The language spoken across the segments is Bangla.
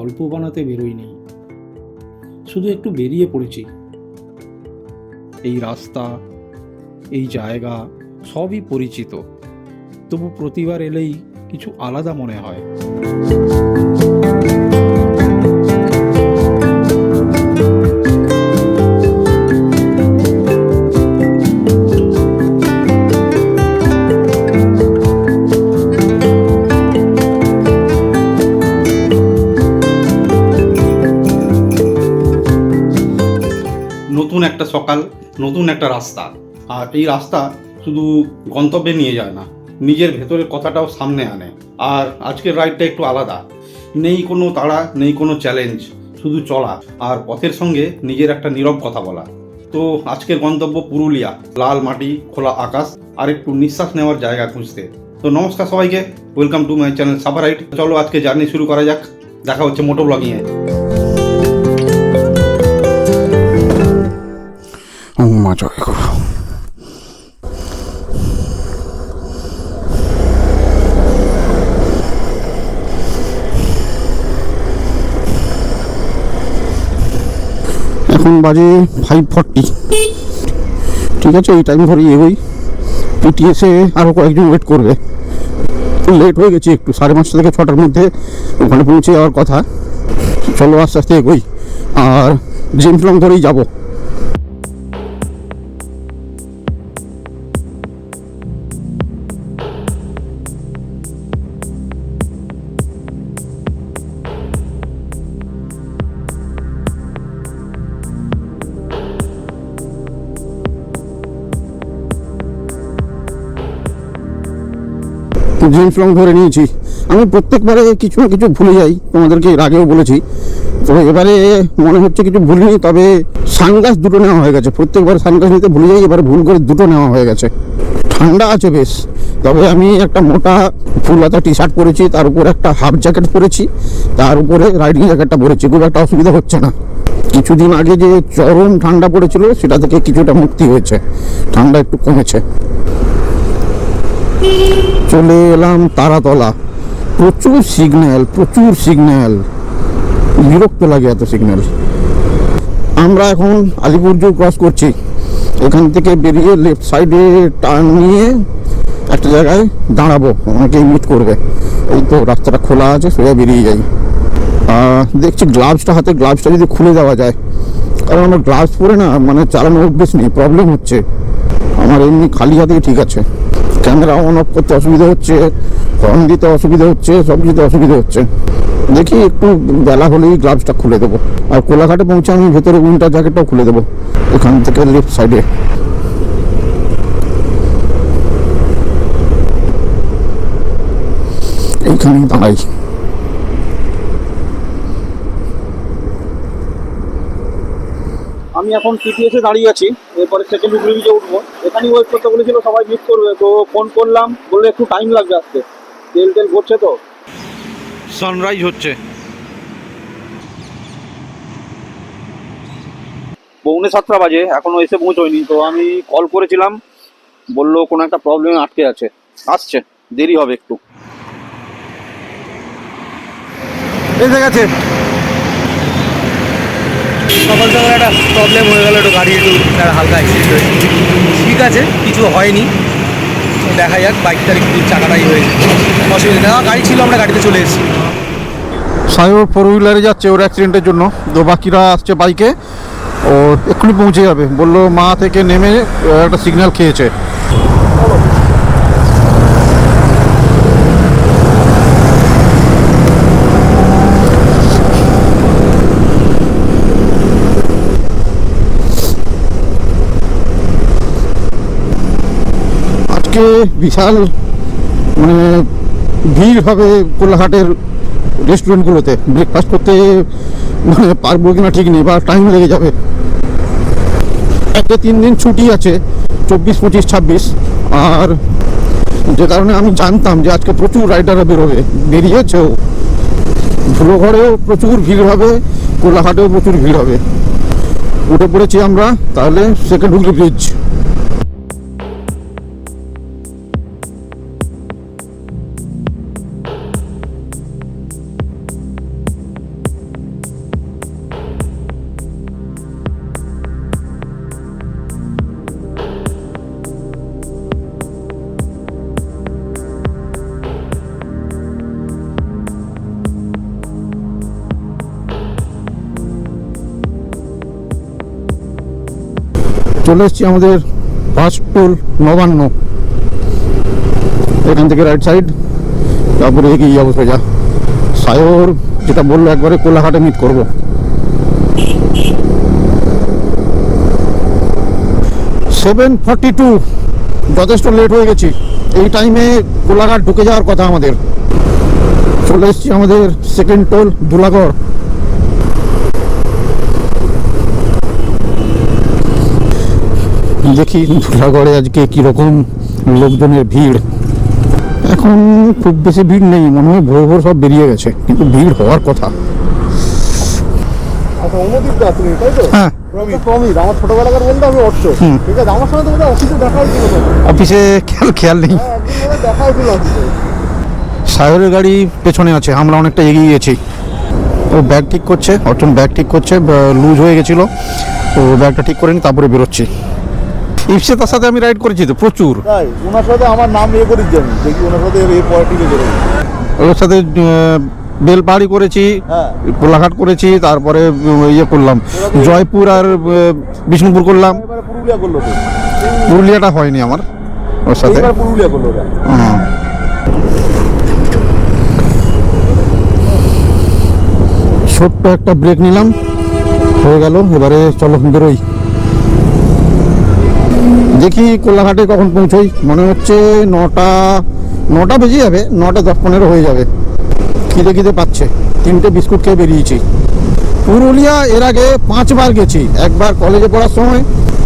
গল্প বানাতে বেরোইনি, শুধু একটু বেরিয়ে পড়েছি। এই রাস্তা, এই জায়গা সবই পরিচিত, তবু প্রতিবার এলেই কিছু আলাদা মনে হয়। নতুন একটা সকাল, নতুন একটা রাস্তা। আর এই রাস্তা শুধু গন্তব্যে নিয়ে যায় না, নিজের ভেতরের কথাটাও সামনে আনে। আর আজকের রাইডটা একটু আলাদা, নেই কোনো তাড়া, নেই কোনো চ্যালেঞ্জ, শুধু চলা আর পথের সঙ্গে নিজের একটা নীরব কথা বলা। তো আজকের গন্তব্য পুরুলিয়া, লাল মাটি, খোলা আকাশ আর একটু নিঃশ্বাস নেওয়ার জায়গা খুঁজতে। তো নমস্কার সবাইকে, welcome to my channel suffer ride. চলো আজকে জার্নি শুরু করা যাক। দেখা হচ্ছে মোটো ব্লগিংয়ে। জয় করো। এখন বাজে 5:40। ঠিক আছে, এই টাইম ধরে এগোই। পিটিএসে আরও কয়েকজন ওয়েট করবে। লেট হয়ে গেছি একটু, 5:30 থেকে 6টার মধ্যে ওখানে পৌঁছে যাওয়ার কথা। চলো আস্তে আস্তে এগোই, আর জেমস লং ধরেই যাবো। জেমস লং ধরে নিয়েছি। আমি প্রত্যেকবারে কিছু না কিছু ভুলে যাই, তোমাদেরকে এর আগেও বলেছি। তো এবারে মনে হচ্ছে কিছু ভুলিনি, তবে সানগ্লাস দুটো নেওয়া হয়ে গেছে। প্রত্যেকবার সানগ্লাস নিতে ভুলে যাই, এবারে ভুল করে দুটো নেওয়া হয়ে গেছে। ঠান্ডা আছে বেশ, তবে আমি একটা মোটা ফুলহাতা টি শার্ট পরেছি, তার উপর একটা হাফ জ্যাকেট পরেছি, তার উপরে রাইডিং জ্যাকেটটা পরেছি। খুব একটা অসুবিধা হচ্ছে না। কিছুদিন আগে যে চরম ঠান্ডা পড়েছিল, সেটা থেকে কিছুটা মুক্তি হয়েছে, ঠান্ডা একটু কমেছে। চলে এলাম তারাতলা। প্রচুর সিগন্যাল, বিরক্ত লাগে এত সিগন্যাল। আমরা এখন আলিপুরজু ক্রস করছি। এখান থেকে বেরিয়ে লেফট সাইডে টার্ন নিয়ে একটা জায়গায় দাঁড়াবো, অনেকেই মিট করবে। এই তো রাস্তাটা খোলা আছে, সোজা বেরিয়ে যাই। দেখছি হাতে গ্লাভসটা যদি খুলে দেওয়া যায়, কারণ আমার গ্লাভস পরে না মানে চালানোর অভ্যেস নেই, প্রবলেম হচ্ছে আমার। এমনি খালি হাতেই ঠিক আছে। ক্যামেরা অন অফ করতে অসুবিধা হচ্ছে, হর্ন দিতে অসুবিধা হচ্ছে, সব কিছুতে অসুবিধা হচ্ছে। দেখি একটু বেলা হলেই গ্লাভসটা খুলে দেবো। আর কোলাঘাটে পৌঁছে আমি ভেতরে উইন্টার জ্যাকেটটাও খুলে দেবো। এখান থেকে লেফট সাইডে এইখানেই দাঁড়াই। আমি এখন পিটিএসে দাঁড়িয়ে আছি, এরপরে সেকেন্ড ব্রিজে উঠবো। এখানেই ওয়েট করতে বলেছিল, সবাই মিট করবে। তো ফোন করলাম, বললো একটু টাইম লাগবে আসতে, তেল ভরছে। তো সানরাইজ হচ্ছে। 6:45 বাজে, এখনো এসে পৌঁছয়নি। তো আমি কল করেছিলাম, বললো কোনো একটা প্রবলেমে আটকে আছে, আসছে, দেরি হবে একটু। এসে গেছে। সকাল সকাল একটা প্রবলেম হয়ে গেল, একটু গাড়ি একটু হালকা অ্যাক্সিডেন্ট হয়েছে। ঠিক আছে, কিছু হয়নি, দেখা যাক। বাইকটার একটু চাকাটাই হয়েছে, অসুবিধা নেই। গাড়ি ছিল, আমরা গাড়িতে চলে এসেছি। সায়র 4 হুইলারে যাচ্ছে ওর অ্যাক্সিডেন্টের জন্য, তো বাকিরা আসছে বাইকে। ও এক্ষুনি পৌঁছে যাবে, বললো মা থেকে নেমে একটা সিগন্যাল খেয়েছে। আজকে বিশাল মানে ভিড় হবে কোলাঘাটের রেস্টুরেন্টগুলোতে। ব্রেকফাস্ট করতে মানে পারবো কিনা ঠিক নেই, বা টাইম লেগে যাবে। 3 দিন ছুটি আছে, 24, 25, 26। আর যে কারণে আমি জানতাম যে আজকে প্রচুর রাইডাররা বেরোবে, বেরিয়েছেও। ধুলোঘরেও প্রচুর ভিড় হবে, কোলাঘাটেও প্রচুর ভিড় হবে। উঠে পড়েছি আমরা, তাহলে সেকেন্ড হুগলি ব্রিজ। চলে এসেছি আমাদের ফার্স্ট টোল নবান্ন। এখান থেকে রাইট সাইড, তারপরে এগিয়ে যাবো সোজা। সায়র যেটা বললো একবারে কোলাঘাটে মিট করবো। 7:42, যথেষ্ট লেট হয়ে গেছি। এই টাইমে কোলাঘাট ঢুকে যাওয়ার কথা আমাদের। চলে এসেছি আমাদের সেকেন্ড টোল ধুলাগড়। দেখি ধুলাগড়ে আজকে কিরকম লোকজনের ভিড়। এখন খুব বেশি ভিড় নেই, মনে হয় ভোর ভোর সব বেরিয়ে গেছে, কিন্তু ভিড় হওয়ার কথা। আচ্ছা, অনুদীপ দা তুমি, তাই তো? হ্যাঁ, প্রমিত, আমার ছোটবেলাকার বন্ধু, আমি অর্থ। ঠিক আছে, আমার সঙ্গে তো বোধহয় অফিসে দেখা হয়েছিল তো। অফিসে খেয়াল নেই। হ্যাঁ, একদিন বোধহয় দেখা হয়েছিল অফিসে। সায়রের গাড়ি পেছনে আছে, আমরা অনেকটা এগিয়ে গেছি। ও ব্যাগ ঠিক করছে, অর্চন ব্যাগ ঠিক করছে, লুজ হয়ে গেছিলো, তো ব্যাগটা ঠিক করে নি, তারপরে বেরোচ্ছি। ইপসেতার সাথে আমি রাইড করেছি তো প্রচুর। তাই ওনার সাথে আমার নাম ইয়ে করেছি আমি, দেখি ওনার সাথে এর পরে টিকে বেরোবো। ওর সাথে বেলপাহাড়ি করেছি, হ্যাঁ, কোলাঘাট করেছি, তারপরে ইয়ে করলাম জয়পুর আর বিষ্ণুপুর করলাম। এবারে পুরুলিয়া করলো তো, পুরুলিয়াটা হয়নি আমার ওর সাথে। এবার পুরুলিয়া করলো ওরা। হ্যাঁ। ছোট্ট একটা ব্রেক নিলাম, হয়ে গেল। এবারে চলো বেরোই, দেখি কোলাঘাটে কখন পৌঁছোই। মনে হচ্ছে 9টা বেজে যাবে, 9:10-15 হয়ে যাবে। খিদে পাচ্ছে, 3টে বিস্কুট খেয়ে বেরিয়েছি। পুরুলিয়া এর আগে 5বার গেছি, একবার কলেজে পড়ার সময়,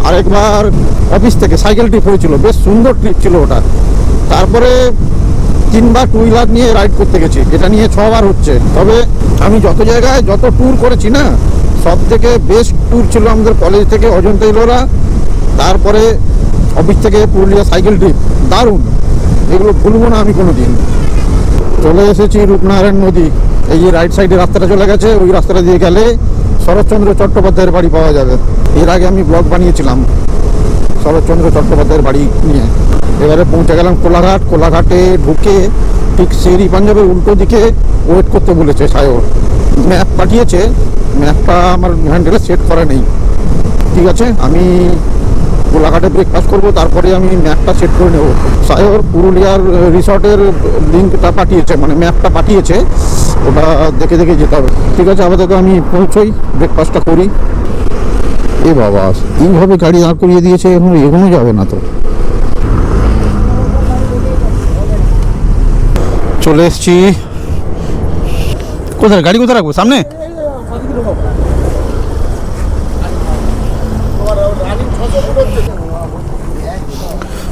আর একবার অফিস থেকে সাইকেল ট্রিপ হয়েছিল, বেশ সুন্দর ট্রিপ ছিল ওটা। তারপরে 3বার টু হুইলার নিয়ে রাইড করতে গেছি, এটা নিয়ে 6বার হচ্ছে। তবে আমি যত জায়গায় যত ট্যুর করেছি না, সব থেকে বেস্ট ট্যুর ছিল আমাদের কলেজ থেকে অজন্তা ইলোরা, তারপরে অফিস থেকে পুরুলিয়া সাইকেল ট্রিপ, দারুণ। এগুলো ভুলবো না আমি কোনো দিন। চলে এসেছি রূপনারায়ণ নদী। এই যে রাইট সাইডে রাস্তাটা চলে গেছে, ওই রাস্তাটা দিয়ে গেলে শরৎচন্দ্র চট্টোপাধ্যায়ের বাড়ি পাওয়া যাবে। এর আগে আমি ব্লগ বানিয়েছিলাম শরৎচন্দ্র চট্টোপাধ্যায়ের বাড়ি নিয়ে। এবারে পৌঁছে গেলাম কোলাঘাট। কোলাঘাটে ঢুকে ঠিক শেরি পাঞ্জাবের উল্টো দিকে ওয়েট করতে বলেছে সায়র। ম্যাপ পাঠিয়েছে, ম্যাপটা আমার হ্যান্ডেলে সেট করা নেই। ঠিক আছে, আমি কোলাঘাটে ব্রেকফাস্ট করবো, তারপরে আমি ম্যাপটা সেট করে নেবো। সায়র পুরুলিয়ার রিসর্টের লিঙ্কটা পাঠিয়েছে, মানে ম্যাপটা পাঠিয়েছে, ওটা দেখে যেতে হবে। ঠিক আছে, আপাতত আমি পৌঁছোই, ব্রেকফাস্টটা করি। এ বাবা, এইভাবে গাড়ি দাঁড় করিয়ে দিয়েছে, এখন এগোনো যাবে না তো। চলে এসছি। কোথায় গাড়ি, কোথায় রাখবো? সামনে?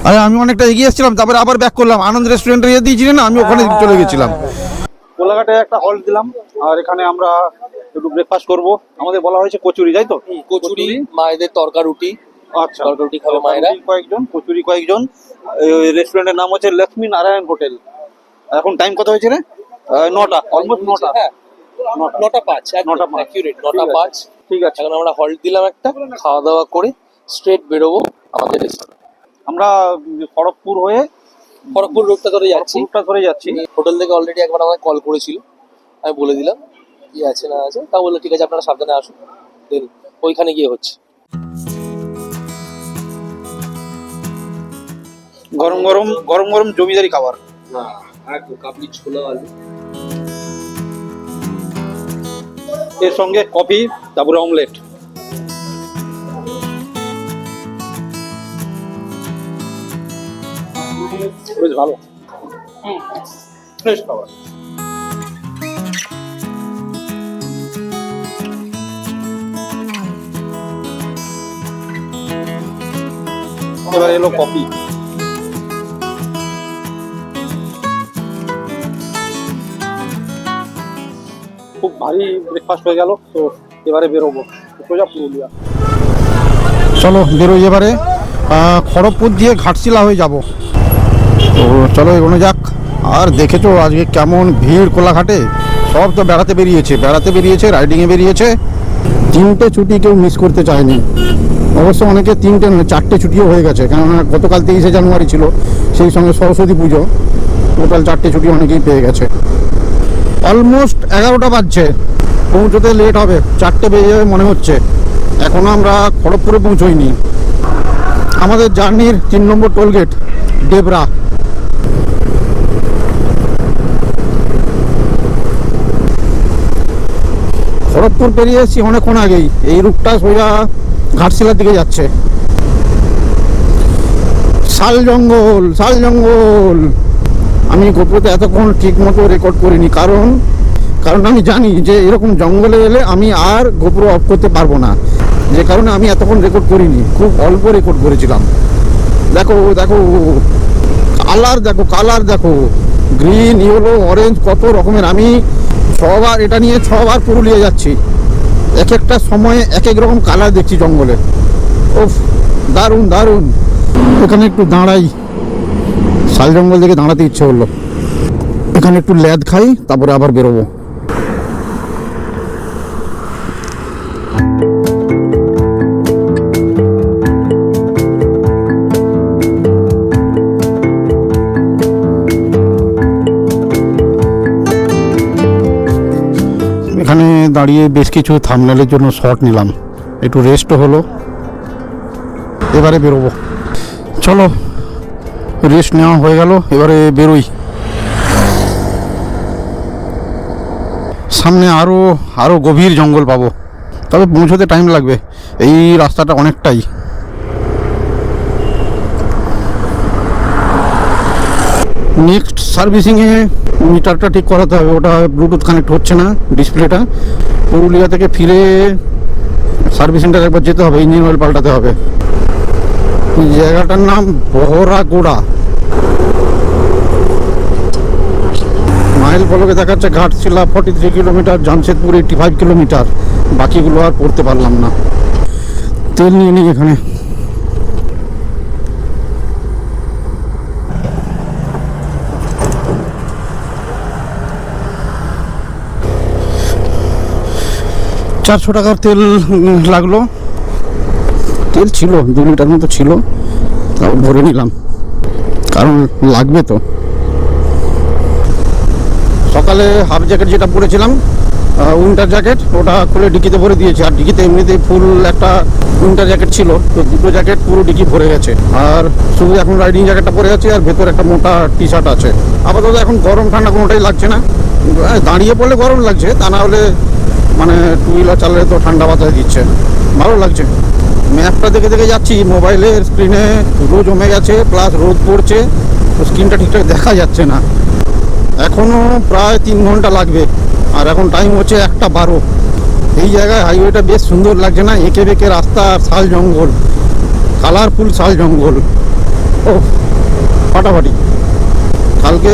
আরে আমি অনেকটা এগিয়ে এসেছিলাম, তারপরে আবার ব্যাক করলাম। আনন্দ রেস্টুরেন্টে ইয়ে দিয়েছিলেন না, আমি ওখানে চলে গেছিলাম। কোলাঘাটে একটা হল্ট দিলাম, আর এখানে আমরা একটু ব্রেকফাস্ট করব। আমাদের বলা হয়েছে কচুরি, তাই তো? কচুরি, মায়েদের তরকা রুটি, আচ্ছা, তরকা রুটি খাবে মায়েরা। কচুরি কয়েকজন। রেস্টুরেন্টের নাম হচ্ছে লক্ষ্মী নারায়ণ হোটেল। এখন টাইম কত হয়েছে রে? 9টা, অলমোস্ট 9টা। হ্যাঁ, 9:05, 9:05 অ্যাকিউরেট 9:05। ঠিক আছে, এখন আমরা হল্ট দিলাম একটা, খাওয়া দাওয়া করে স্ট্রেট বেরোবো আমাদের রেস্টুরেন্ট। আমরা খড়গপুর হয়ে খড়গপুর রোডটা ধরে যাচ্ছি। রুটটা ধরে যাচ্ছি। হোটেল থেকে অলরেডি একবার আমাকে কল করেছিল, আমি বলে দিলাম কি আছে না আছে। তা বললো ঠিক আছে, আপনারা সাবধানে আসুন। দেন ওইখানে গিয়ে হচ্ছে গরম গরম গরম গরম জমিদারি খাবার। একদম কাবলি ছোলা আলু, এর সঙ্গে কফি, তারপরে অমলেট। বেশ ভালো, ফ্রেশ খাবার। এবার এলো কফি। খুব ভারী ব্রেকফাস্ট হয়ে গেল, তো এবারে বেরোবো সোজা পুরুলিয়া। চলো বেরোই এবারে। খড়গপুর দিয়ে ঘাটশিলা হয়ে যাব। তো চলো এগোনো যাক। আর দেখেছো আজকে কেমন ভিড় কোলাঘাটে। সব তো বেড়াতে বেরিয়েছে, রাইডিংয়ে বেরিয়েছে। 3টে ছুটি কেউ মিস করতে চায়নি। অবশ্য অনেকে 3টে নয় 4টে ছুটিও হয়ে গেছে, কেননা গতকাল 23শে জানুয়ারি ছিল, সেই সঙ্গে সরস্বতী পুজো। টোটাল 4টে ছুটি অনেকেই পেয়ে গেছে। অলমোস্ট 11টা বাজছে, পৌঁছতে লেট হবে, 4টে বেজে যাবে মনে হচ্ছে। এখনও আমরা খড়গপুরে পৌঁছোইনি। আমাদের জার্নির 3 নম্বর টোল গেট ডেবরা। খড়গপুর পেরিয়ে এসেছি অনেকক্ষণ আগেই। এই রুটটা সোজা ঘাটশিলার দিকে যাচ্ছে। শাল জঙ্গল, শাল জঙ্গল। আমি গোপ্রোতে এতক্ষণ ঠিক মতো রেকর্ড করিনি, কারণ আমি জানি যে এরকম জঙ্গলে এলে আমি আর গোপ্রো অফ করতে পারবো না, যে কারণে আমি এতক্ষণ রেকর্ড করিনি, খুব অল্প রেকর্ড করেছিলাম। দেখো দেখো কালার, দেখো কালার, দেখো গ্রিন, ইয়েলো, অরেঞ্জ, কত রকমের। আমি 6 বার এটা নিয়ে 6 বার পুরুলিয়া যাচ্ছি, এক একটা সময়ে এক এক রকম কালার দেখছি জঙ্গলে। ওফ, দারুণ দারুণ। এখানে একটু দাঁড়াই, শাল জঙ্গল থেকে দাঁড়াতে ইচ্ছে হলো। এখানে একটু ল্যাদ খাই, তারপরে আবার বেরোবো। এখানে দাঁড়িয়ে বেশ কিছু থাম্বনেলের জন্য শট নিলাম, একটু রেস্টও হলো। এবারে বেরোবো, চলো রেস্ট নেওয়া হয়ে গেল, এবারে বেরোই। সামনে আরও গভীর জঙ্গল পাবো, তবে পৌঁছতে টাইম লাগবে। এই রাস্তাটা অনেকটাই। নেক্সট সার্ভিসিংয়ে মিটারটা ঠিক করাতে হবে, ওটা ব্লুটুথ কানেক্ট হচ্ছে না ডিসপ্লেটা। পুরুলিয়া থেকে ফিরে সার্ভিসিংটা একবার যেতে হবে, ইঞ্জিন অয়েল পাল্টাতে হবে। জায়গাটার নাম বহরাগোড়া। মাইল ফলকে দেখাচ্ছে ঘাটশিলা 43 কিলোমিটার, জামশেদপুর 85 কিলোমিটার। বাকিগুলো আর পড়তে পারলাম না। তেল নিয়ে নিই এখানে। $400 টাকার তেল লাগলো। তেল ছিল 2 লিটার মতো ছিল, তাও ভরে নিলাম, কারণ লাগবে তো। সকালে হাফ জ্যাকেট যেটা পরেছিলাম, উইন্টার জ্যাকেট, ওটা খুলে ডিকিতে ভরে দিয়েছি। আর ডিকিতে এমনিতেই ফুল একটা উইন্টার জ্যাকেট ছিল, তো 2টো জ্যাকেট পুরো ডিকি ভরে গেছে। আর শুধু এখন রাইডিং জ্যাকেটটা পরে আছে, আর ভেতরে একটা মোটা টি শার্ট আছে। আপাতত এখন গরম ঠান্ডা কোনোটাই লাগছে না। দাঁড়িয়ে পড়লে গরম লাগছে, তা না হলে মানে টু হুইলার চালালে তো ঠান্ডা বাতাস দিচ্ছে, ভালো লাগছে। ম্যাপটা দেখে দেখে যাচ্ছি, মোবাইলের স্ক্রিনে ধুলো জমে গেছে, প্লাস রোদ পড়ছে, তো স্ক্রিনটা ঠিকঠাক দেখা যাচ্ছে না। এখনও প্রায় 3 ঘন্টা লাগবে, আর এখন টাইম হচ্ছে 1:12। এই জায়গায় হাইওয়েটা বেশ সুন্দর লাগছে না? এঁকে বেঁকে রাস্তা, আর শাল জঙ্গল, কালারফুল শাল জঙ্গল। ও ফাটাফাটি। কালকে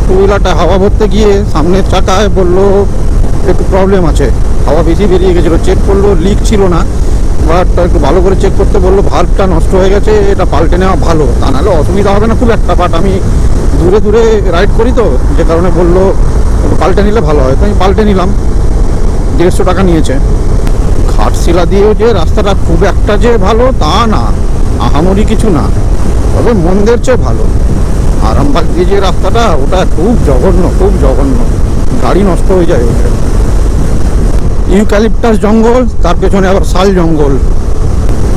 টু হুইলারটা হাওয়া ভরতে গিয়ে সামনের চাকায় বললো একটু প্রবলেম আছে, হাওয়া বেশি বেরিয়ে গেছিলো। চেক করলো, লিক ছিল না, বাট একটু ভালো করে চেক করতে বললো। ভাল্বটা নষ্ট হয়ে গেছে, এটা পাল্টে নেওয়া ভালো, তা নাহলে অসুবিধা হবে না খুব একটা। বাট আমি দূরে দূরে রাইড করি তো, যে কারণে বললো পাল্টে নিলে ভালো হয়, তো আমি পাল্টে নিলাম। 150 টাকা নিয়েছে। ঘাটশিলা দিয়েও যে রাস্তাটা খুব একটা যে ভালো তা না, আহামরি কিছু না, তবে মন্দের চেয়ে ভালো। আরামবাগ দিয়ে যে রাস্তাটা, ওটা খুব জঘন্য, খুব জঘন্য, গাড়ি নষ্ট হয়ে যায় ওটা। ইউক্যালিপটাস জঙ্গল, তার পেছনে আবার শাল জঙ্গল।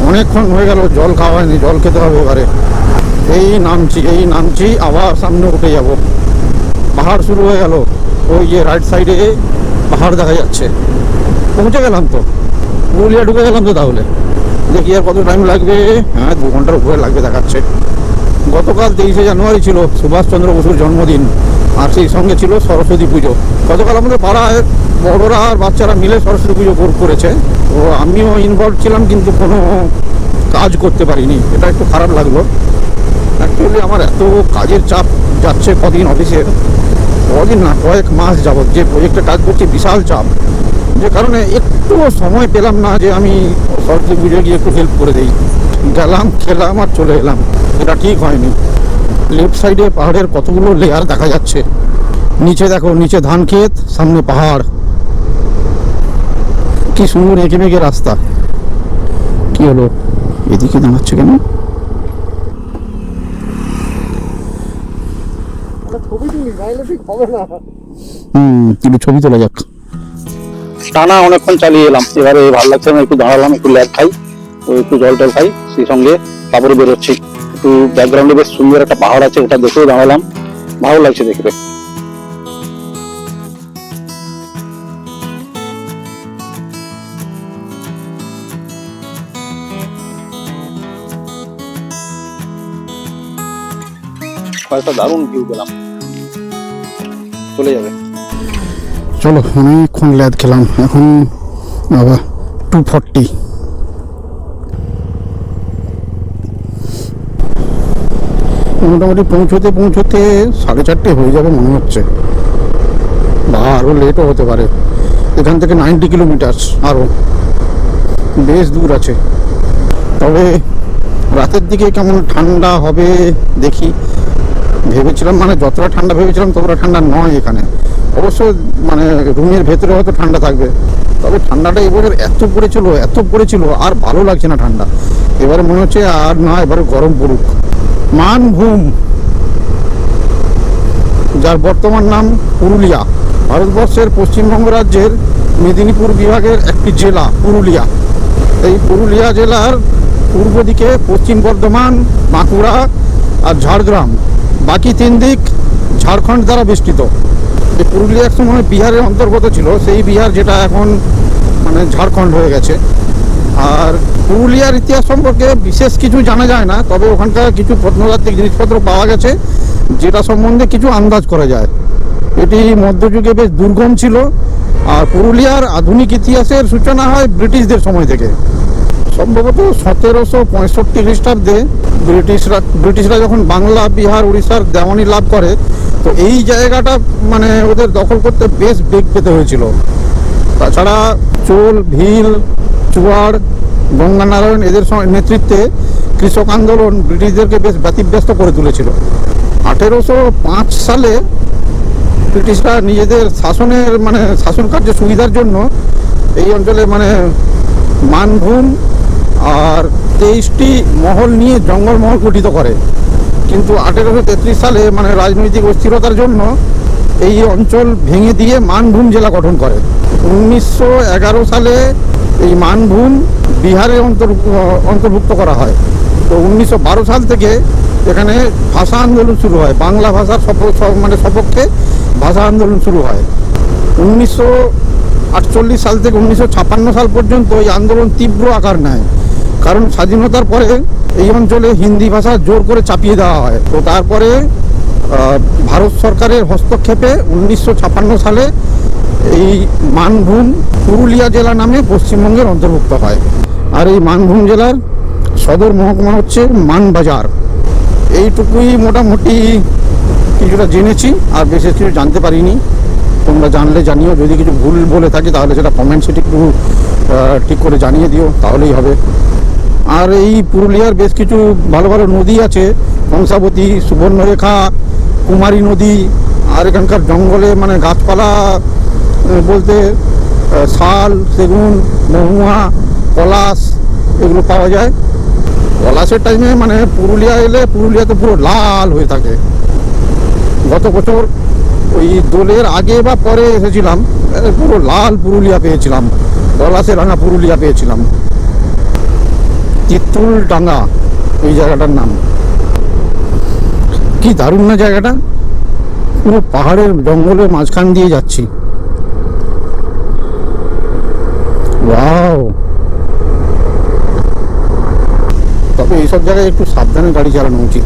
অনেকক্ষণ হয়ে গেল জল খাওয়া হয়নি, জল খেতে হবে এবারে। এই নামছি, আবার সামনে উঠে যাব। পাহাড় শুরু হয়ে গেল, ওই যে রাইট সাইডে পাহাড় দেখা যাচ্ছে। পৌঁছে গেলাম তো, পুরুলিয়া ঢুকে গেলাম তো। তাহলে দেখি আর কত টাইম লাগবে। হ্যাঁ, 2 ঘন্টার উপরে লাগবে দেখাচ্ছে। গতকাল 23শে জানুয়ারি ছিল সুভাষচন্দ্র বসুর জন্মদিন, আর সেই সঙ্গে ছিল সরস্বতী পুজো। গতকাল আমাদের পাড়ায় বড়রা আর বাচ্চারা মিলে সরস্বতী পুজো করেছে, তো আমিও ইনভলভ ছিলাম, কিন্তু কোনো কাজ করতে পারিনি, এটা একটু খারাপ লাগলো। অ্যাকচুয়ালি আমার এত কাজের চাপ যাচ্ছে কদিন অফিসের, কদিন না কয়েক মাস যাবত যে প্রজেক্টে কাজ করছি, বিশাল চাপ, যে কারণে একটুও সময় পেলাম না যে আমি সরস্বতী পুজো গিয়ে একটু হেল্প করে দিই। গেলাম, খেলাম আর চলে এলাম, এটা ঠিক হয়নি। লেফট সাইডে পাহাড়ের কতগুলো লেয়ার দেখা যাচ্ছে। নিচে দেখো, নিচে ধান ক্ষেত, সামনে পাহাড়, কি সুন্দর এঁকে মেঁকে রাস্তা। কি হলো, এদিকে দাঁড়াচ্ছে কেন? ছবি তুলি, নাইলে ঠিক হবে না। একটু ছবি তোলা যাক। টানা অনেকক্ষণ চালিয়ে এলাম, এবারে ভালো লাগছে না, একটু দাঁড়ালাম, একটু ল্যাব খাই, তো একটু জল টল খাই, সেই সঙ্গে তারপরে বেরোচ্ছি। একটু ব্যাকগ্রাউন্ডে বেশ সুন্দর একটা পাহাড় আছে, ওটা দেখেও দাঁড়ালাম, ভালো লাগছে দেখতে। কয়েকটা দারুণ ভিউ পেলাম, চলে যাবে। চলো অনেকক্ষণ ল্যাদ খেলাম, এখন বাবা 240। মোটামুটি পৌঁছতে 4:30 হয়ে যাবে মনে হচ্ছে, বা আরও লেটও হতে পারে। এখান থেকে 90 কিলোমিটার, আরও বেশ দূর আছে। তবে রাতের দিকে কেমন ঠান্ডা হবে দেখি। ভেবেছিলাম মানে যতটা ঠান্ডা ভেবেছিলাম ততটা ঠান্ডা নয় এখানে। অবশ্য মানে রুমের ভেতরে হয়তো ঠান্ডা থাকবে, তবে ঠান্ডাটা এবারে এত পড়েছিল আর ভালো লাগছে না ঠান্ডা। এবারে মনে হচ্ছে আর না, এবারে গরম পড়ুক। মানভূম, যার বর্তমান নাম পুরুলিয়া, ভারতবর্ষের পশ্চিমবঙ্গ রাজ্যের মেদিনীপুর বিভাগের একটি জেলা পুরুলিয়া। এই পুরুলিয়া জেলার পূর্ব দিকে পশ্চিম বর্ধমান, বাঁকুড়া আর ঝাড়গ্রাম, বাকি 3 দিক ঝাড়খণ্ড দ্বারা বেষ্টিত। এই পুরুলিয়া এক সময় বিহারের অন্তর্গত ছিল, সেই বিহার যেটা এখন মানে ঝাড়খণ্ড হয়ে গেছে। আর পুরুলিয়ার ইতিহাস সম্পর্কে বিশেষ কিছু জানা যায় না, তবে ওখানকার কিছু প্রত্নতাত্ত্বিক জিনিসপত্র পাওয়া গেছে যেটা সম্বন্ধে কিছু আন্দাজ করা যায়। এটি মধ্যযুগে বেশ দুর্গম ছিল, আর পুরুলিয়ার আধুনিক ইতিহাসের সূচনা হয় ব্রিটিশদের সময় থেকে। সম্ভবত 1765 খ্রিস্টাব্দে ব্রিটিশরা যখন বাংলা, বিহার, উড়িষ্যার দেওয়ানি লাভ করে, তো এই জায়গাটা মানে ওদের দখল করতে বেশ বেগ পেতে হয়েছিল। তাছাড়া চোল, ভিল, চুয়াড়, গঙ্গানারায়ণ এদের নেতৃত্বে কৃষক আন্দোলন ব্রিটিশদেরকে বেশ ব্যতিব্যস্ত করে তুলেছিল। 1805 সালে ব্রিটিশরা নিজেদের শাসন কার্যের সুবিধার জন্য এই অঞ্চলে মানভূম আর 23টি মহল নিয়ে জঙ্গল মহল গঠিত করে। কিন্তু 1833 সালে রাজনৈতিক অস্থিরতার জন্য এই অঞ্চল ভেঙে দিয়ে মানভূম জেলা গঠন করে। 1911 সালে এই মানভূম বিহারে অন্তর্ভুক্ত করা হয়। তো 1912 সাল থেকে এখানে ভাষা আন্দোলন শুরু হয়, বাংলা ভাষার সপক্ষে ভাষা আন্দোলন শুরু হয়। 1948 সাল থেকে 1956 সাল পর্যন্ত এই আন্দোলন তীব্র আকার নেয়, কারণ স্বাধীনতার পরে এই অঞ্চলে হিন্দি ভাষা জোর করে চাপিয়ে দেওয়া হয়। তো তারপরে ভারত সরকারের হস্তক্ষেপে 1956 সালে এই মানভূম পুরুলিয়া জেলা নামে পশ্চিমবঙ্গের অন্তর্ভুক্ত হয়। আর এই মানভূম জেলার সদর মহকুমা হচ্ছে মানবাজার। এইটুকুই মোটামুটি কিছুটা জেনেছি, আর বেশি কিছু জানতে পারিনি। তোমরা জানলে জানিও, যদি কিছু ভুল বলে থাকি তাহলে সেটা কমেন্টসে একটু ঠিক করে জানিয়ে দিও, তাহলেই হবে। আর এই পুরুলিয়ার বেশ কিছু ভালো ভালো নদী আছে, কংসাবতী, সুবর্ণরেখা, কুমারী নদী। আর এখানকার জঙ্গলে গাছপালা বলতে শাল, সেগুন, মহুয়া, পলাশ এগুলো পাওয়া যায়। পলাশের টাইমে পুরুলিয়া এলে পুরুলিয়াতে পুরো লাল হয়ে থাকে। গত বছর ওই দোলের আগে বা পরে এসেছিলাম, পুরো লাল পুরুলিয়া পেয়েছিলাম, পলাশে রাঙা পুরুলিয়া পেয়েছিলাম। তিতুল ডাঙ্গা এই জায়গাটার নাম। কি দারুণ না জায়গাটা, পুরো পাহাড়ের জঙ্গলের মাঝখান দিয়ে যাচ্ছি। ওয়াও! তবে এইসব জায়গায় একটু সাবধানে গাড়ি চালানো উচিত।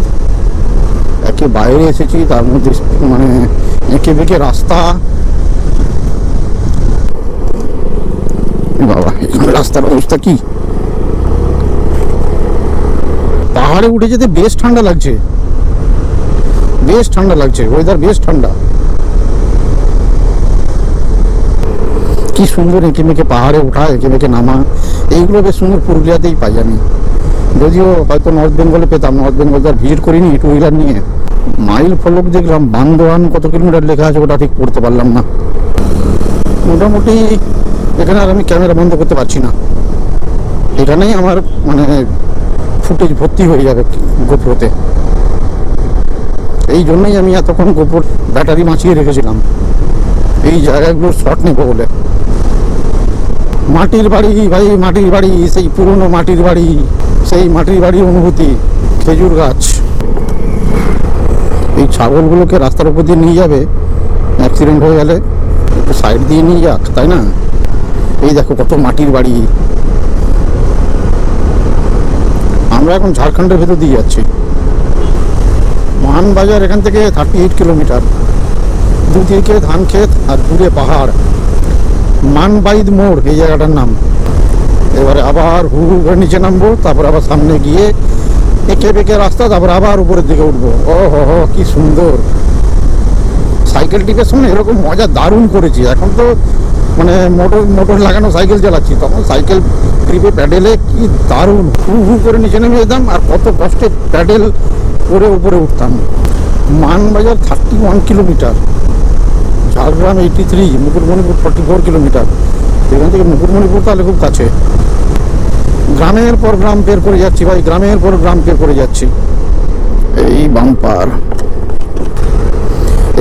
একে বাইরে এসেছি, তার মধ্যে এঁকে বেঁকে রাস্তা। বাবা, এখানে রাস্তার অবস্থা কি! পাহাড়ে উঠে যেতে বেশ ঠান্ডা লাগছে, ওয়েদার বেশ ঠান্ডা। কি সুন্দর এঁকে মেঁকে পাহাড়ে ওঠা, এঁকে মেঁকে নামা, এইগুলো বেশ সুন্দর পুরুলিয়াতেই পাই আমি। যদিও হয়তো নর্থ বেঙ্গলে পেতাম, নর্থ বেঙ্গল তো আর ভিজিট করিনি টু হুইলার নিয়ে। মাইল ফলক দেখলাম, বান্দোয়ান কত কিলোমিটার লেখা আছে ওটা ঠিক পড়তে পারলাম না। মোটামুটি এখানে আর আমি ক্যামেরা বন্ধ করতে পারছি না, এখানেই আমার ফুটেজ ভর্তি হয়ে যাবে গোপ্রোতে। এই জন্যই আমি এতক্ষণ গোপ্রোর ব্যাটারি বাঁচিয়ে রেখেছিলাম, এই জায়গাগুলোর শট নেবো বলে। মাটির বাড়ি ভাই, মাটির বাড়ি, সেই পুরনো মাটির বাড়ি, সেই মাটির বাড়ির অনুভূতি। খেজুর গাছ। এই ছাগলগুলোকে রাস্তার উপর দিয়ে নিয়ে যাবে, অ্যাক্সিডেন্ট হয়ে গেলে একটু সাইড দিয়ে নিয়ে যাক, তাই না? এই দেখো কত মাটির বাড়ি। আমরা এখন ঝাড়খণ্ডের ভেতর দিয়ে যাচ্ছি। মানবাজার এখান থেকে 38 কিলোমিটার। দুদিকে ধান ক্ষেত আর দূরে পাহাড়। মানবাইদ মোড় এই জায়গাটার নাম। এবারে আবার হু হু করে নিচে নামবো, তারপর আবার সামনে গিয়ে এঁকে বেঁকে রাস্তা, তারপর আবার উপরের দিকে উঠবো। ও হো কি সুন্দর। সাইকেল টিপের সময় এরকম মজা দারুণ করেছি। এখন তো মানে মোটর লাগানো সাইকেল চালাচ্ছি, তখন সাইকেল ট্রিপে প্যাডেলে কি দারুণ হু হু করে নিচে নেমে যেতাম, আর কত কষ্টে প্যাডেল করে উপরে উঠতাম। Manbazar 31 kilometre, Jhargram 83, Mukutmanipur 44 kilometre. এখান থেকে মুকুটমণিপুর তাহলে খুব কাছে। গ্রামের পর গ্রাম পের করে যাচ্ছি ভাই, গ্রামের পর গ্রাম পের করে যাচ্ছি। এই বাম্পার।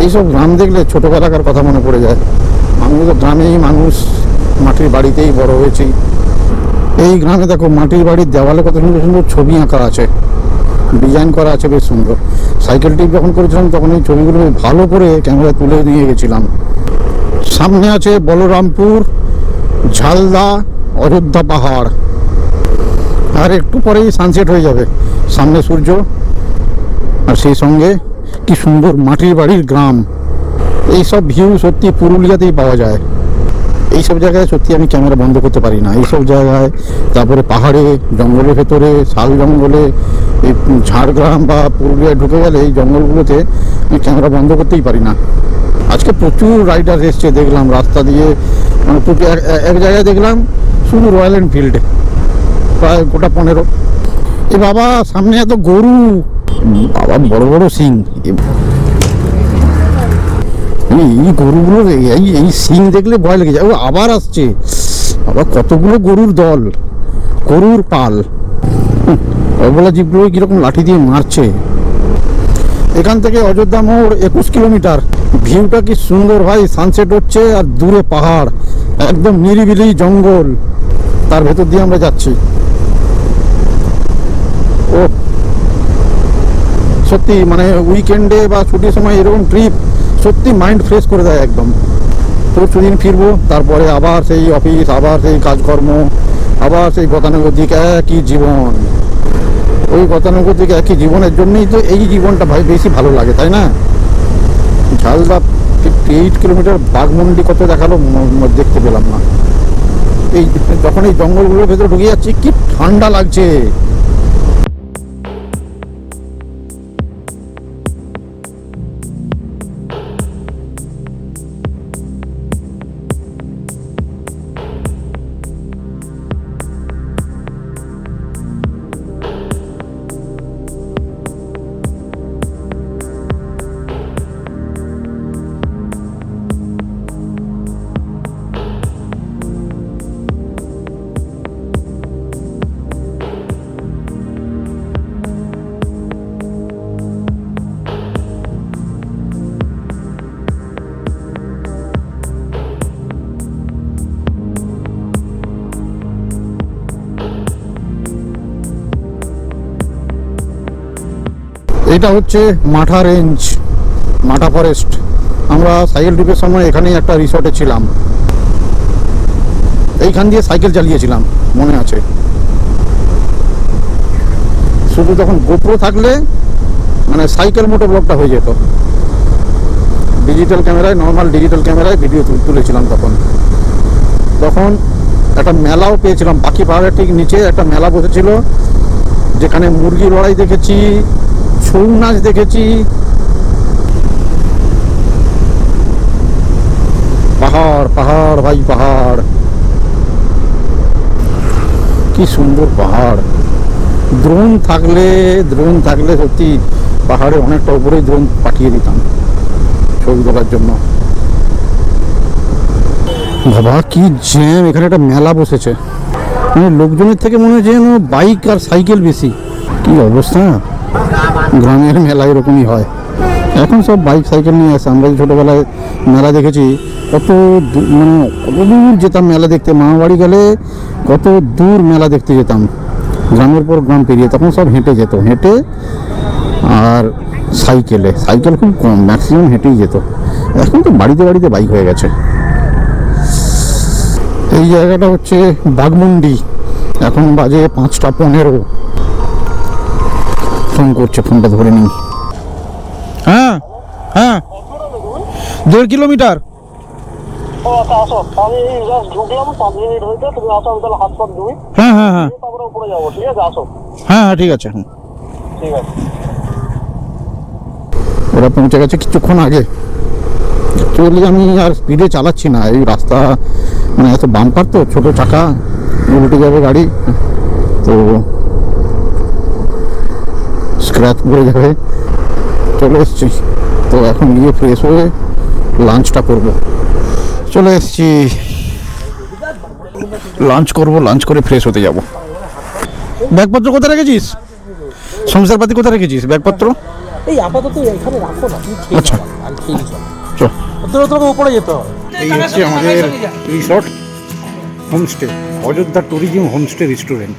এইসব গ্রাম দেখলে ছোটবেলাকার কথা মনে পড়ে যায়। আমি তো গ্রামেই মানুষ, মাটির বাড়িতেই বড় হয়েছি। এই গ্রামে দেখো মাটির বাড়ির দেওয়ালে কত সুন্দর সুন্দর ছবি আঁকা আছে, ডিজাইন করা আছে, বেশ সুন্দর। সাইকেল টিপ যখন করেছিলাম তখন এই ছবিগুলো ভালো করে ক্যামেরা তুলে নিয়ে গেছিলাম। সামনে আছে বলরামপুর, ঝালদা, অযোধ্যা পাহাড়। আর একটু পরেই সানসেট হয়ে যাবে, সামনে সূর্য, আর সেই সঙ্গে কি সুন্দর মাটির বাড়ির গ্রাম। এইসব ভিউ সত্যি পুরুলিয়াতেই পাওয়া যায়। এইসব জায়গায় সত্যি আমি ক্যামেরা বন্ধ করতে পারি না। এইসব জায়গায়, তারপরে পাহাড়ে, জঙ্গলের ভেতরে, শাল জঙ্গলে, এই ঝাড়গ্রাম বা পুরুলিয়ায় ঢুকে গেলে এই জঙ্গলগুলোতে আমি ক্যামেরা বন্ধ করতেই পারি না। আজকে প্রচুর রাইডার এসছে দেখলাম রাস্তা দিয়ে, মানে প্রচুর। এক জায়গায় দেখলাম শুধু রয়্যাল এনফিল্ড, প্রায় গোটা 15। এ বাবা, সামনে এত গরু, বাবা বড় বড় সিং। এই গরুগুলো, এই সিং দেখলে ভয় লেগে যায়। ও আবার আসছে, আবার কতগুলো গরুর দল, গরুর পাল। বলা জীবগুলো কিরকম লাঠি দিয়ে মারছে। এখান থেকে অযোধ্যা মোড় 21 কিলোমিটার। ভিউটা কি সুন্দর ভাই, সানসেট হচ্ছে আর দূরে পাহাড়, একদম নিরিবিলি জঙ্গল, তার ভেতর দিয়ে আমরা যাচ্ছি। ও সত্যি মানে উইকেন্ডে বা ছুটির সময় এরকম ট্রিপ সত্যি মাইন্ড ফ্রেশ করে দেয় একদম। পরশুদিন ফিরবো, তারপরে আবার সেই অফিস, আবার সেই কাজকর্ম, আবার সেই গতানুগতিক একই জীবন। ওই গতানুগতিক একই জীবনের জন্যই তো এই জীবনটা ভাই বেশি ভালো লাগে, তাই না? ঝালদা 58 কিলোমিটার, বাঘমন্ডি কত দেখালো দেখতে পেলাম না। এই যখন এই জঙ্গলগুলোর ভেতরে ঢুকে যাচ্ছি কি ঠান্ডা লাগছে। এটা হচ্ছে মাঠা রেঞ্জ, মাঠা ফরেস্ট। আমরা সাইকেল ট্রিপের সময় এখানেই একটা রিসর্টে ছিলাম, এইখান দিয়ে সাইকেল চালিয়েছিলাম মনে আছে। শুধু তখন গোপ্রো থাকলে মানে সাইকেল মোটো ব্লগটা হয়ে যেত। ডিজিটাল ক্যামেরায়, নর্মাল ডিজিটাল ক্যামেরায় ভিডিও তুলেছিলাম তখন। তখন একটা মেলাও পেয়েছিলাম, পাখি পাহাড়ের ঠিক নিচে একটা মেলা বসেছিল, যেখানে মুরগি লড়াই দেখেছি, ছৌ নাচ দেখেছি। পাহাড় পাহাড় ভাই, পাহাড় কি সুন্দর পাহাড়। ড্রোন থাকলে সত্যি পাহাড়ে অনেকটা উপরেই ড্রোন পাঠিয়ে দিতাম ছবি তোলার জন্য। বাবা কি জ্যাম, এখানে একটা মেলা বসেছে, মানে লোকজনের থেকে মনে হয় যেন বাইক আর সাইকেল বেশি। কি অবস্থা, গ্রামের মেলা এরকমই হয়। এখন সব বাইক সাইকেল নিয়ে আসে। আমরা যে ছোটোবেলায় মেলা দেখেছি, কত মানে কত দূর যেতাম মেলা দেখতে। মামা বাড়ি গেলে কত দূর মেলা দেখতে যেতাম, গ্রামের পর গ্রাম পেরিয়ে। তখন সব হেঁটে যেত, হেঁটে আর সাইকেল খুব কম, ম্যাক্সিমাম হেঁটেই যেত। এখন তো বাড়িতে বাড়িতে বাইক হয়ে গেছে। এই জায়গাটা হচ্ছে বাঘমুন্ডি। এখন বাজে 5:15। ফোন করছে, ফোনটা ধরে নিই। হ্যাঁ হ্যাঁ, 1.5 কিলোমিটার। আসো, আমি জাস্ট ঢুকলাম, 5 মিনিট হয়েছে, তুমি আসো, আমি তাহলে হাত পাত ধুই, হ্যাঁ হ্যাঁ হ্যাঁ তারপরে উপরে যাবো, ঠিক আছে? আসো, হ্যাঁ হ্যাঁ, ঠিক আছে। হুম, ঠিক আছে। ওরা পৌঁছে গেছে কিছুক্ষণ আগে। অ্যাকচুয়ালি আমি আর স্পিডে চালাচ্ছি না, এই রাস্তা মানে এত বাম্পার তো, ছোটো চাকা, উল্টে যাবে গাড়ি, তো স্ক্র্যাচ পড়ে যাবে। চলে এসছি, তো এখন গিয়ে ফ্রেশ হয়ে লাঞ্চটা করব। চলে এসছি, লাঞ্চ করব, লাঞ্চ করে ফ্রেশ হতে যাব। ব্যাগপত্র কোথায় রেখেছিস? সংসারপাতি কোথায় রেখেছিস ব্যাগপত্র? এই আপাতত এখানে রাখো না, তুমি খেয়ে আচ্ছা, নাও, আর খেয়ে নিও। চল। তোকে উপরে যেতে হবে। এই হচ্ছে আমাদের resort, homestay, Ayodhya tourism homestay restaurant.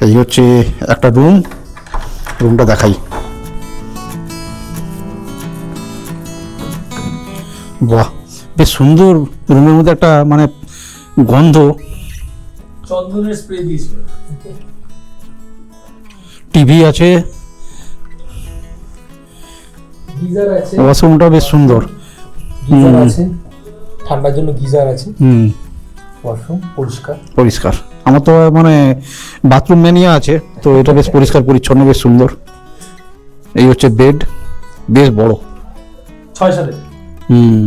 এই হচ্ছে একটা রুমটা দেখাই। বাহ, বেশ সুন্দর। রুমের মধ্যে একটা মানে গন্ধ, চন্দনের স্প্রে দিয়েছিল। টিভি আছে, গিজার আছে, ওয়াশরুমটা বেশ সুন্দর। গিজার আছে, ঠান্ডার জন্য গিজার আছে, হুম, ওয়াশরুম পরিষ্কার। পরিষ্কার। আমার তো মানে বাথরুম ম্যানিয়া আছে, তো এটা বেশ পরিষ্কার পরিচ্ছন্ন, বেশ সুন্দর। এই হচ্ছে বেড, বেশ বড়। 6 সালে হুম,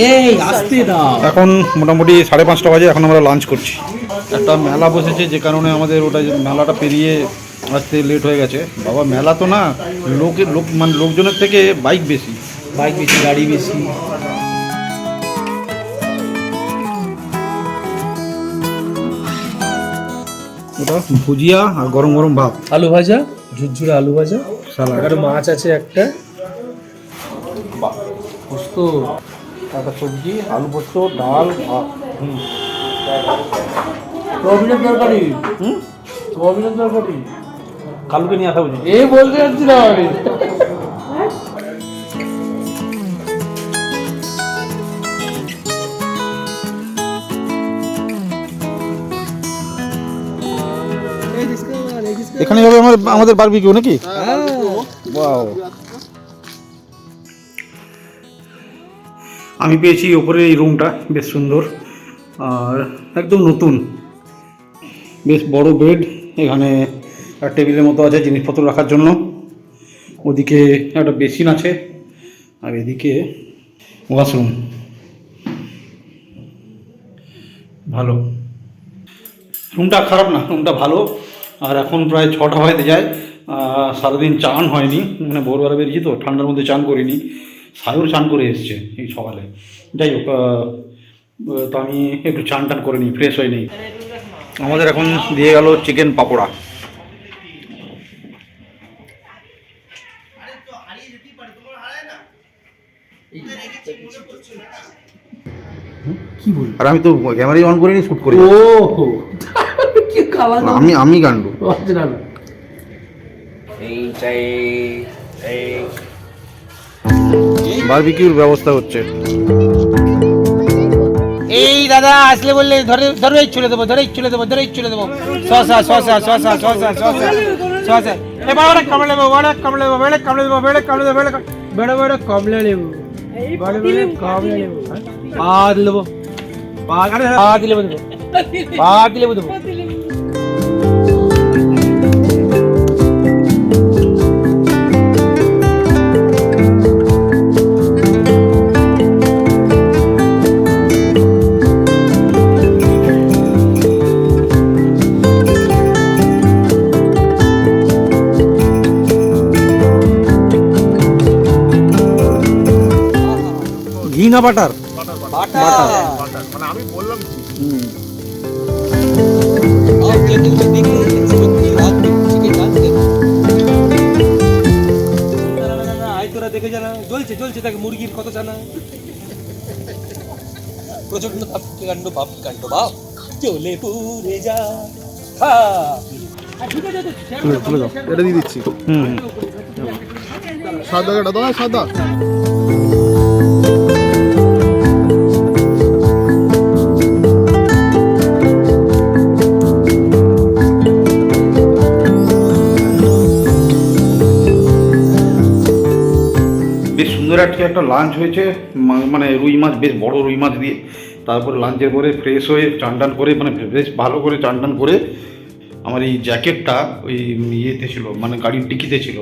এই আসতে দাও। এখন মোটামুটি 5:30 বাজে, এখন আমরা লাঞ্চ করছি। একটা মেলা বসেছে, যে কারণে আমাদের ওটা মেলাটা পেরিয়ে আসতে লেট হয়ে গেছে। বাবা, মেলা তো না, মানে লোকজনের থেকে বাইক বেশি। গাড়ি বেশি। ওটা ভুজিয়া আর গরম গরম ভাত, আলু ভাজা, ঝুরঝুরে আলু ভাজা, স্যালাড, আর মাছ আছে একটা, পোস্ত, একটা সবজি, আলু পোস্ত, ডাল, ভাত। সোয়াবিনের তরকারি। সোয়াবিনের তরকারি কালুকে নিয়ে আসা উচিত। এই বলতে যাচ্ছিলাম আমি। এখানে হবে আমাদের বারবিকিউ নাকি? ওয়াও, আমি পেয়েছি ওপরে এই রুমটা, বেশ সুন্দর আর একদম নতুন। বেশ বড় বেড, এখানে একটা টেবিলের মতো আছে জিনিসপত্র রাখার জন্য। ওদিকে একটা বেসিন আছে, আর এদিকে ওয়াশরুম। ভালো, রুমটা খারাপ না, রুমটা ভালো। আর এখন প্রায় 6টা হয়ে যায়, সারাদিন চান হয়নি, মানে ভোরবেলা বেরিয়েছি তো, ঠান্ডার মধ্যে চান করিনি। সায়ুর চান করে এসছে এই সকালে। যাই হোক, তো আমি একটু চান টান করে নিই, ফ্রেশ হয়ে নিই। আমাদের এখন দিয়ে গেল চিকেন পাকোড়া। কি বল? আর আমি তো ক্যামেরাই অন করিনি, শুট করি। ও কি কালা আমি গান্ডু। না। বারবিকিউর ব্যবস্থা হচ্ছে। এই দাদা আসলে বললে ধরেই চলে দেবো, ধরেই চলে দেবো। শসা এবার ওটা কমলা লেবু, বেড়ে কমলা লেবু, বেড়ে কমলা লেবু। পা দিলে দেবো। ঘি না বাটার? থাকে মুরগির কত জানা প্রচন্ড কাণ্ড বাপ কাণ্ড বাপ চলে পুরে যা তুলে দাও, এটা দিয়ে দিচ্ছি। সাদা এটা দাও, সাদা। বেশ সুন্দর একটা লাঞ্চ হয়েছে, মানে রুই মাছ, বেশ বড় রুই মাছ দিয়ে। তারপরে লাঞ্চের পরে ফ্রেশ হয়ে চান টান করে, মানে বেশ ভালো করে চান টান করে আমার এই জ্যাকেটটা ওই ইয়েতে ছিল, মানে গাড়ির ডিকিতে ছিল।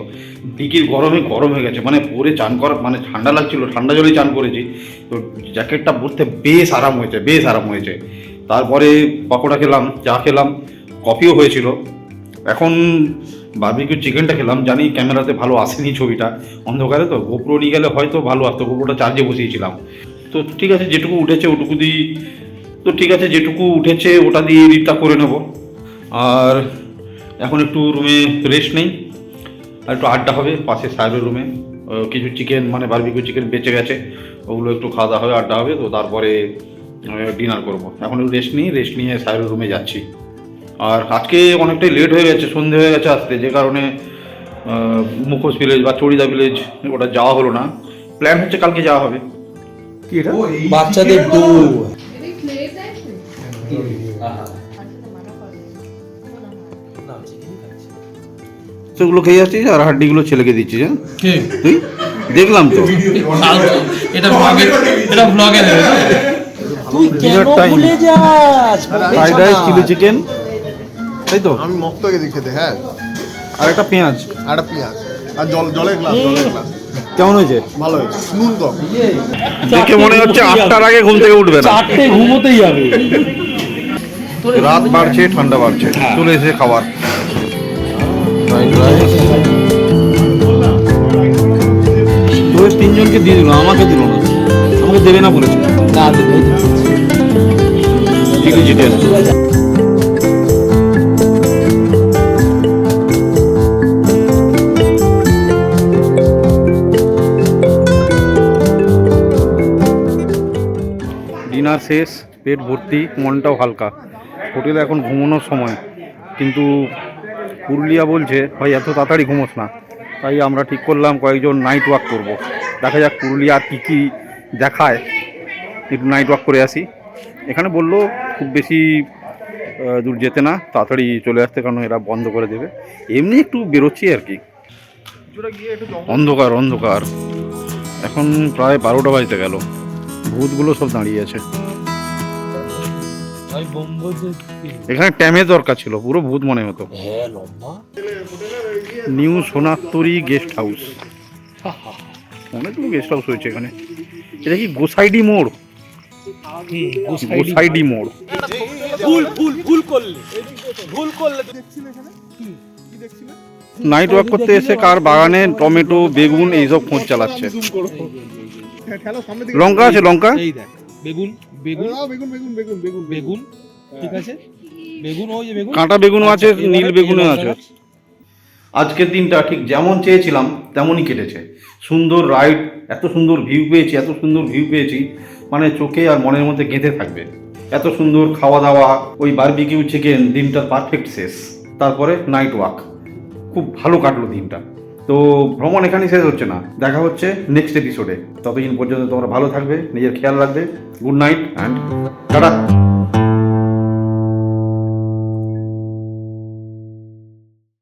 ডিকির গরম হয়ে গেছে, মানে পরে চান করা, মানে ঠান্ডা লাগছিল, ঠান্ডা জলে চান করেছি। তো জ্যাকেটটা পরতে বেশ আরাম হয়েছে। তারপরে পকোড়া খেলাম, চা খেলাম, কফিও হয়েছিল। এখন বারবিকিউ চিকেনটা খেলাম। জানি ক্যামেরাতে ভালো আসেনি ছবিটা, অন্ধকারে তো। গোপ্রো নিয়ে গেলে হয়তো ভালো আসতো, গোপ্রোটা চার্জে বসিয়েছিলাম। তো ঠিক আছে, যেটুকু উঠেছে ওটুকু দিই। তো ঠিক আছে, যেটুকু উঠেছে ওটা দিয়ে এডিটটা করে নেব। আর এখন একটু রুমে রেস্ট নেই, আর একটু আড্ডা হবে পাশে সাহেবের রুমে। কিছু চিকেন, মানে বারবিকিউ চিকেন বেঁচে গেছে, ওগুলো একটু খাওয়া দাওয়া হবে, আড্ডা হবে। তো তারপরে ডিনার করব। এখন একটু রেস্ট নিয়ে সাহেবের রুমে যাচ্ছি। আর আজকে অনেকটাই লেট হয়ে গেছে, সন্ধে হয়ে গেছে আসতে, যে কারণে মুখোশ ভিলেজ বা চড়িদা ভিলেজ ওটা যাওয়া হলো না। প্ল্যান হচ্ছে কালকে যাওয়া হবে। কি এটা? বাচ্চাদের ডোর সেগুলো খেয়ে যাচ্ছিস আর হাড্ডিগুলো ছেলেকে দিচ্ছিস, হ্যাঁ? তুই দেখলাম তো। এটা ব্লগে দেবে তুই কেন ভুলে যাস ফ্রাইড রাইস, চিলি চিকেন, তাই তো? আমি মক্ত গেছি খেতে, হ্যাঁ। আর একটা পেঁয়াজ, আর একটা পেঁয়াজ, আর জলের গ্লাস। কেমন হয়েছে? ভালো হয়েছে, নুন কম। দেখে মনে হচ্ছে 8টার আগে ঘুম থেকে উঠবে না। 4টে ঘুমোতেই যাবে। রাত বাড়ছে, ঠান্ডা বাড়ছে, চলে এসে খাবার। ফ্রাইড রাইস তোদের তিনজনকে দিয়ে দিল, আমাকে দিল না। আমাকে দেবে না বলেছে। Chilli chicken. ডিনার শেষ, পেট ভর্তি, মনটাও হালকা। হোটেলে এখন ঘুমানোর সময়, কিন্তু পুরুলিয়া বলছে ভাই এত তাড়াতাড়ি ঘুমোস না। তাই আমরা ঠিক করলাম কয়েকজন নাইট ওয়াক করব। দেখা যাক পুরুলিয়া কী কী দেখায়, একটু নাইট ওয়াক করে আসি। এখানে বললো খুব বেশি দূর যেতে না, তাড়াতাড়ি চলে আসতে, কারণ এরা বন্ধ করে দেবে। এমনি একটু বেরোচ্ছি আর কি। অন্ধকার, এখন প্রায় 12টা বাজতে গেল। ভূতগুলো সব দাঁড়িয়ে আছে। এখানে ট্যামের দরকার ছিল, পুরো ভূত মনে হতো। নিউ সোনাত্তরি গেস্ট হাউস, অনেকগুলো গেস্ট হাউস হয়েছে এখানে। এটা কি গোসাইডি মোড়? গোসাইডি মোড়। নাইট ওয়াক করতে এসে কার বাগানে টমেটো, বেগুন এইসব খোঁজ চালাচ্ছে। লঙ্কা আছে, লঙ্কা, এই দেখ, বেগুন বেগুন বেগুন বেগুন বেগুন বেগুন বেগুন, ঠিক আছে, বেগুন, ওই যে বেগুন, কাঁটা বেগুনও আছে, নীল বেগুনও আছে। আজকের দিনটা ঠিক যেমন চেয়েছিলাম তেমনই কেটেছে। সুন্দর রাইড, এত সুন্দর ভিউ পেয়েছি, মানে চোখে আর মনের মধ্যে গেঁথে থাকবে। এত সুন্দর খাওয়া দাওয়া, ওই বারবিকিউ চিকেন, দিনটা পারফেক্ট শেষ। তারপরে নাইট ওয়াক, খুব ভালো কাটলো দিনটা। তো ভ্রমণ এখানেই শেষ হচ্ছে না, দেখা হচ্ছে নেক্সট এপিসোডে। ততদিন পর্যন্ত তোমরা ভালো থাকবে, নিজের খেয়াল রাখবে। Good night and tata.